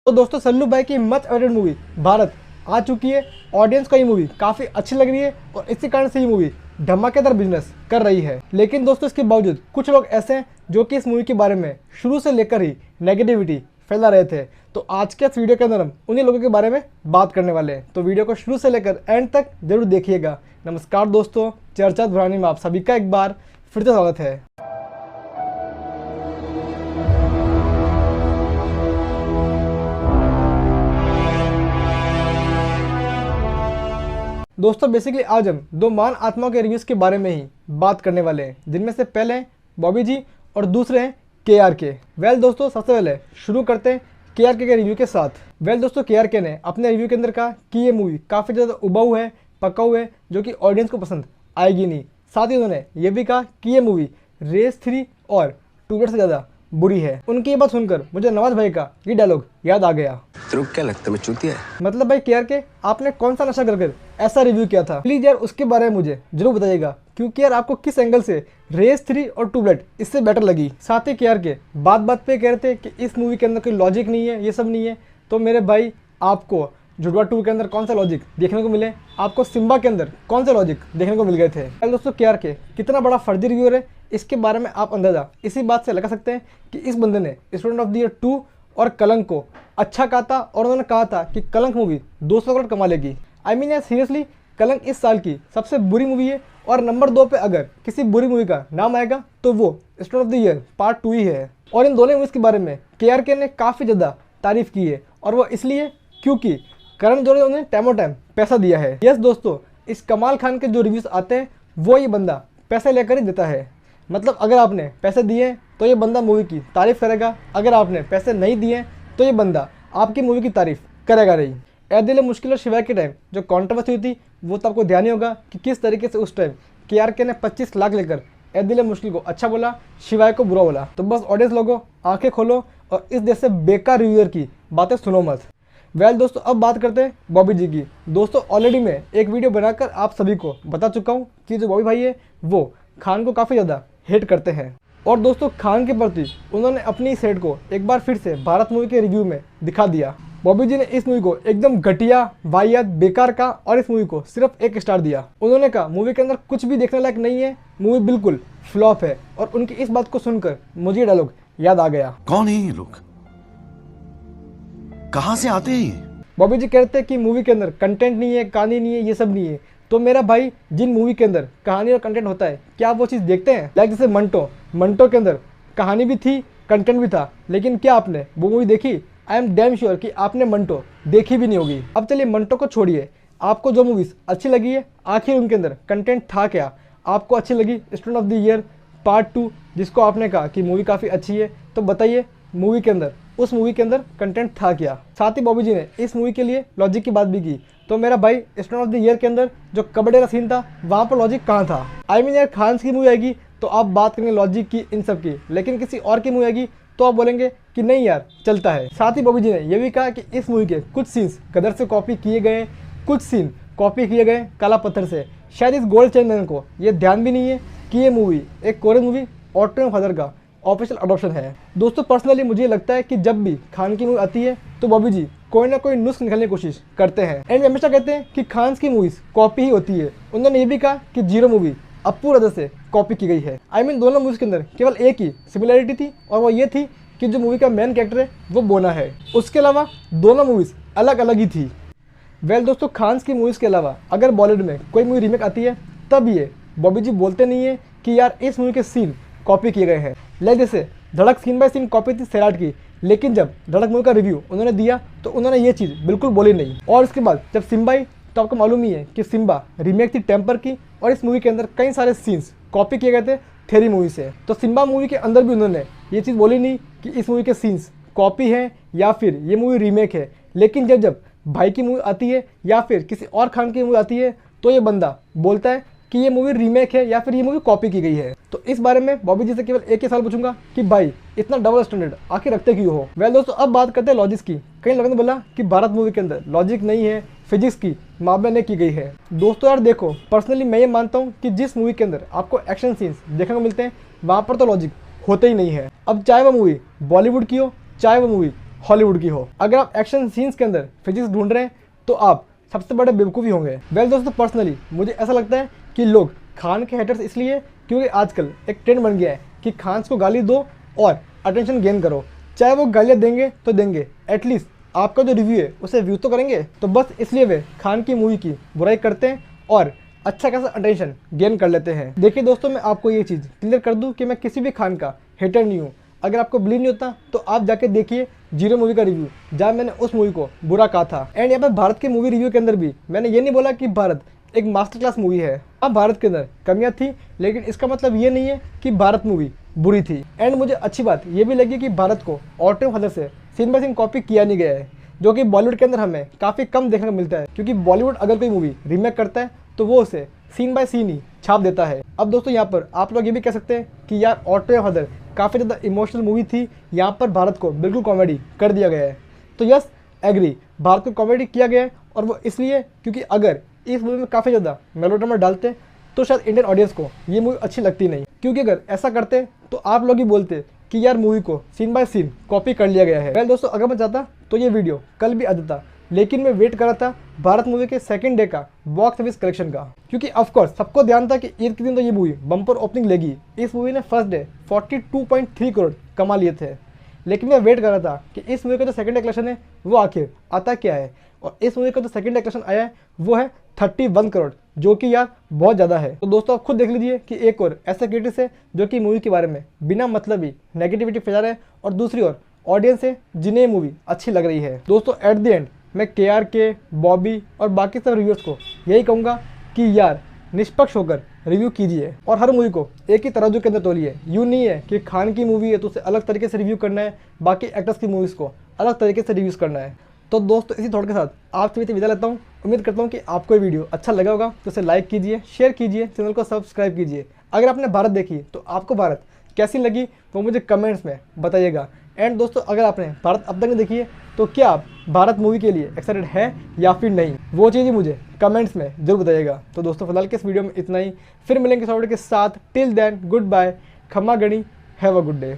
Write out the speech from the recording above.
तो दोस्तों सल्लू भाई की मच अवेटेड मूवी भारत आ चुकी है। ऑडियंस को ये मूवी काफ़ी अच्छी लग रही है और इसी कारण से ये मूवी धमाकेदार बिजनेस कर रही है। लेकिन दोस्तों इसके बावजूद कुछ लोग ऐसे हैं जो कि इस मूवी के बारे में शुरू से लेकर ही नेगेटिविटी फैला रहे थे। तो आज के इस वीडियो के अंदर हम उन्हीं लोगों के बारे में बात करने वाले हैं, तो वीडियो को शुरू से लेकर एंड तक जरूर देखिएगा। नमस्कार दोस्तों, चर्चा धुरानी में आप सभी का एक बार फिर से स्वागत है। दोस्तों बेसिकली आज हम दो महान आत्माओं के रिव्यूज़ के बारे में ही बात करने वाले हैं, जिनमें से पहले हैं बॉबी जी और दूसरे हैं KRK। वेल दोस्तों सबसे पहले शुरू करते हैं KRK के रिव्यू के साथ। वेल दोस्तों KRK ने अपने रिव्यू के अंदर कहा कि ये मूवी काफ़ी ज़्यादा उबाऊ है, पकाऊ है, जो कि ऑडियंस को पसंद आएगी नहीं। साथ ही उन्होंने ये भी कहा कि ये मूवी रेस 3 और 2 से ज़्यादा बुरी है। उनकी ये बात सुनकर मुझे नवाज भाई का ये डायलॉग याद आ गया। तेरे को क्या लगता है मैं चूतिया है? मतलब भाई KRK आपने कौन सा नशा कर ऐसा रिव्यू किया था? प्लीज यार उसके बारे में मुझे जरूर बताइएगा, क्योंकि यार आपको किस एंगल से रेस 3 और 2 इससे बेटर लगी। साथ ही KRK बात बात पे कह रहे थे कि इस मूवी के अंदर कोई लॉजिक नहीं है, ये सब नहीं है। तो मेरे भाई आपको जुड़वा 2 के अंदर कौन सा लॉजिक देखने को मिले, आपको सिम्बा के अंदर कौन सा लॉजिक देखने को मिल गए थे? दोस्तों KRK कितना बड़ा फर्जी रिव्यूअर है, इसके बारे में आप अंदाजा इसी बात से लगा सकते हैं कि इस बंदे ने स्टूडेंट ऑफ द ईयर 2 और कलंक को अच्छा कहा था, और उन्होंने कहा था कि कलंक मूवी 200 करोड़ कमा लेगी। आई मीन यार सीरियसली कलंक इस साल की सबसे बुरी मूवी है, और नंबर 2 पे अगर किसी बुरी मूवी का नाम आएगा तो वो student of the year part 2 ही है। और इन दोनों मूवीज़ के बारे में KRK ने काफ़ी ज़्यादा तारीफ़ की है, और वो इसलिए क्योंकि करण जौहर ने उन्हें टाइमो टाइम पैसा दिया है। यस दोस्तों, इस कमाल खान के जो रिव्यूज़ आते हैं वो ये बंदा पैसे लेकर ही देता है। मतलब अगर आपने पैसे दिए तो ये बंदा मूवी की तारीफ़ करेगा, अगर आपने पैसे नहीं दिए तो ये बंदा आपकी मूवी की तारीफ़ करेगा नहीं। ए दिल मुश्किल और शिवाय के टाइम जो कॉन्ट्रोवर्सी हुई थी वो तो आपको ध्यान ही होगा कि किस तरीके से उस टाइम KRK ने 25 लाख लेकर ए दिल मुश्किल को अच्छा बोला, शिवाय को बुरा बोला। तो बस ऑडियंस लोगों आंखें खोलो और इस जैसे बेकार रिव्यूअर की बातें सुनो मत। वेल दोस्तों अब बात करते हैं बॉबी जी की। दोस्तों ऑलरेडी मैं एक वीडियो बनाकर आप सभी को बता चुका हूँ कि जो बॉबी भाई है वो खान को काफ़ी ज़्यादा हेट करते हैं, और दोस्तों खान के प्रति उन्होंने अपनी इस हेट को एक बार फिर से भारत मूवी के रिव्यू में दिखा दिया। बॉबी जी ने इस मूवी को एकदम घटिया, वाहियात, बेकार कहा, और इस मूवी को सिर्फ 1 स्टार दिया। उन्होंने कहा मूवी के अंदर कुछ भी देखने लायक नहीं है, मूवी बिल्कुल फ्लॉप है। और उनकी इस बात को सुनकर मुझे डायलॉग याद आ गया। कौन है ये लोग, कहां से आते हैं? बॉबी जी कहते हैं कि मूवी के अंदर कंटेंट नहीं है, कहानी नहीं है, ये सब नहीं है। तो मेरा भाई जिन मूवी के अंदर कहानी और कंटेंट होता है, क्या आप वो चीज़ देखते हैं? लाइक जैसे मंटो के अंदर कहानी भी थी, कंटेंट भी था, लेकिन क्या आपने वो मूवी देखी? आई एम डैम श्योर कि आपने मंटो देखी भी नहीं होगी। अब चलिए मंटो को छोड़िए, आपको जो मूवीज़ अच्छी लगी है आखिर उनके अंदर कंटेंट था क्या? आपको अच्छी लगी student of the year part 2, जिसको आपने कहा कि मूवी काफ़ी अच्छी है, तो बताइए मूवी के अंदर, उस मूवी के अंदर कंटेंट था क्या? साथ ही बॉबी जी ने इस मूवी के लिए लॉजिक की बात भी की। तो मेरा भाई स्टूडेंट ऑफ द ईयर के अंदर जो कबड्डी का सीन था वहाँ पर लॉजिक कहाँ था? आई मीन यार खान की मूवी आएगी तो आप बात करेंगे लॉजिक की, इन सब की, लेकिन किसी और की मूवी आएगी तो आप बोलेंगे कि नहीं यार चलता है। साथ ही बॉबी जी ने यह भी कहा कि इस मूवी के कुछ सीन्स गदर से कॉपी किए गए, कुछ सीन कॉपी किए गए काला पत्थर से। शायद इस गोल्ड चैन मैन को ये ध्यान भी नहीं है कि ये मूवी एक कोरियन मूवी ऑटो फादर का ऑफिशियल अडॉप्शन है। दोस्तों पर्सनली मुझे लगता है कि जब भी खान की मूवी आती है तो बॉबी जी कोई ना कोई नुस्ख निकालने की कोशिश करते हैं, एंड हमेशा कहते हैं कि खान की मूवीज कॉपी ही होती है। उन्होंने ये भी कहा कि 0 मूवी अप्पू राजा से कॉपी की गई है। आई मीन दोनों मूवीज के अंदर केवल एक ही सिमिलरिटी थी, और वो ये थी कि जो मूवी का मेन कैरेक्टर है वो बोना है। उसके अलावा दोनों मूवीज अलग अलग ही थी। वेल दोस्तों खान की मूवीज़ के अलावा अगर बॉलीवुड में कोई मूवी रीमेक आती है तब ये बॉबी जी बोलते नहीं है कि यार इस मूवी के सीन कॉपी किए गए हैं। लाइक जैसे धड़क सीन बाय सीन कॉपी थी सैराट की, लेकिन जब धड़क मूवी का रिव्यू उन्होंने दिया तो उन्होंने ये चीज़ बिल्कुल बोली नहीं। और इसके बाद जब सिम्बा आई तो आपको मालूम ही है कि सिम्बा रीमेक थी टेम्पर की, और इस मूवी के अंदर कई सारे सीन्स कॉपी किए गए थे थेरी मूवी से। तो सिम्बा मूवी के अंदर भी उन्होंने ये चीज़ बोली नहीं कि इस मूवी के सीन्स कॉपी है या फिर ये मूवी रीमेक है। लेकिन जब भाई की मूवी आती है या फिर किसी और खान की मूवी आती है तो ये बंदा बोलता है कि ये मूवी रीमेक है या फिर ये मूवी कॉपी की गई है। तो इस बारे में बॉबी जी से केवल एक ही सवाल पूछूंगा कि भाई इतना डबल स्टैंडर्ड आखिर रखते क्यों हो? वेल दोस्तों अब बात करते हैं लॉजिक्स की। कई लोगों ने बोला कि भारत मूवी के अंदर लॉजिक नहीं है, फिजिक्स की मामले ने की गई है। दोस्तों यार देखो, पर्सनली मैं ये मानता हूँ कि जिस मूवी के अंदर आपको एक्शन सीन्स देखने को मिलते हैं वहाँ पर तो लॉजिक होते ही नहीं है। अब चाहे वो मूवी बॉलीवुड की हो, चाहे वो मूवी हॉलीवुड की हो। अगर आप एक्शन सीन्स के अंदर फिजिक्स ढूंढ रहे हैं तो आप सबसे बड़े बेवकूफ़ी होंगे। वेल दोस्तों, पर्सनली मुझे ऐसा लगता है कि लोग खान के हेटर्स इसलिए क्योंकि आजकल एक ट्रेंड बन गया है कि खान को गाली दो और अटेंशन गेन करो। चाहे वो गालियाँ देंगे तो देंगे, एटलीस्ट आपका जो रिव्यू है उसे व्यू तो करेंगे। तो बस इसलिए वे खान की मूवी की बुराई करते हैं और अच्छा खासा अटेंशन गेन कर लेते हैं। देखिए दोस्तों, मैं आपको ये चीज़ क्लियर कर दूं कि मैं किसी भी खान का हेटर नहीं हूँ। अगर आपको बिलीव नहीं होता तो आप जाके देखिए जीरो मूवी का रिव्यू, जहाँ मैंने उस मूवी को बुरा कहा था। एंड यहाँ पर भारत के मूवी रिव्यू के अंदर भी मैंने ये नहीं बोला कि भारत एक मास्टर क्लास मूवी है। अब भारत के अंदर कमियां थी, लेकिन इसका मतलब ये नहीं है कि भारत मूवी बुरी थी। एंड मुझे अच्छी बात ये भी लगी कि भारत को ऑटो फादर से सीन बाय सीन कॉपी किया नहीं गया है, जो कि बॉलीवुड के अंदर हमें काफ़ी कम देखने को मिलता है। क्योंकि बॉलीवुड अगर कोई मूवी रीमेक करता है तो वो उसे सीन बाय सीन ही छाप देता है। अब दोस्तों, यहाँ पर आप लोग ये भी कह सकते हैं कि यार ऑटो फादर काफ़ी ज़्यादा इमोशनल मूवी थी, यहाँ पर भारत को बिल्कुल कॉमेडी कर दिया गया है। तो यस, एग्री, भारत को कॉमेडी किया गया है, और वो इसलिए क्योंकि अगर इस मूवी में काफ़ी ज़्यादा मेलोड्रामा डालते तो शायद इंडियन ऑडियंस को ये मूवी अच्छी लगती नहीं। क्योंकि अगर ऐसा करते तो आप लोग ही बोलते कि यार मूवी को सीन बाय सीन कॉपी कर लिया गया है। वेल दोस्तों, अगर मैं चाहता तो ये वीडियो कल भी आ जाता, लेकिन मैं वेट कर रहा था भारत मूवी के सेकंड डे का बॉक्स ऑफिस कलेक्शन का। क्योंकि ऑफकोर्स सबको ध्यान था कि ईद के दिन तो ये मूवी बम्पर ओपनिंग लेगी। इस मूवी ने फर्स्ट डे 42.3 करोड़ कमा लिए थे, लेकिन मैं वेट कर रहा था कि इस मूवी का जो सेकंड डे कलेक्शन है वो आखिर आता क्या है। और इस मूवी का जो सेकंड डे कलेक्शन आया है वो है 31 करोड़, जो कि यार बहुत ज़्यादा है। तो दोस्तों, आप खुद देख लीजिए कि एक और ऐसा क्रिटिक्स है जो कि मूवी के बारे में बिना मतलब ही नेगेटिविटी फैला रहे हैं, और दूसरी ओर ऑडियंस है जिन्हें मूवी अच्छी लग रही है। दोस्तों, एट द एंड मैं KRK, बॉबी और बाकी सब रिव्यूअर्स को यही कहूँगा कि यार निष्पक्ष होकर रिव्यू कीजिए और हर मूवी को एक ही तराजू के अंदर तोलिए। यूँ नहीं है कि खान की मूवी है तो उसे अलग तरीके से रिव्यू करना है, बाकी एक्टर्स की मूवीज़ को अलग तरीके से रिव्यूज़ करना है। तो दोस्तों, इसी थॉट के साथ आप सभी से विदा लेता हूँ। उम्मीद करता हूँ कि आपको ये वीडियो अच्छा लगा होगा, तो इसे लाइक कीजिए, शेयर कीजिए, चैनल को सब्सक्राइब कीजिए। अगर आपने भारत देखी तो आपको भारत कैसी लगी वो मुझे कमेंट्स में बताइएगा। एंड दोस्तों, अगर आपने भारत अब तक नहीं देखी है तो क्या आप भारत मूवी के लिए एक्साइटेड है या फिर नहीं, वो चीज़ ही मुझे कमेंट्स में जरूर बताइएगा। तो दोस्तों, फिलहाल के इस वीडियो में इतना ही, फिर मिलेंगे इस वीडियो के साथ। टिल देन, गुड बाय, खम्मा गणी, हैव अ गुड डे।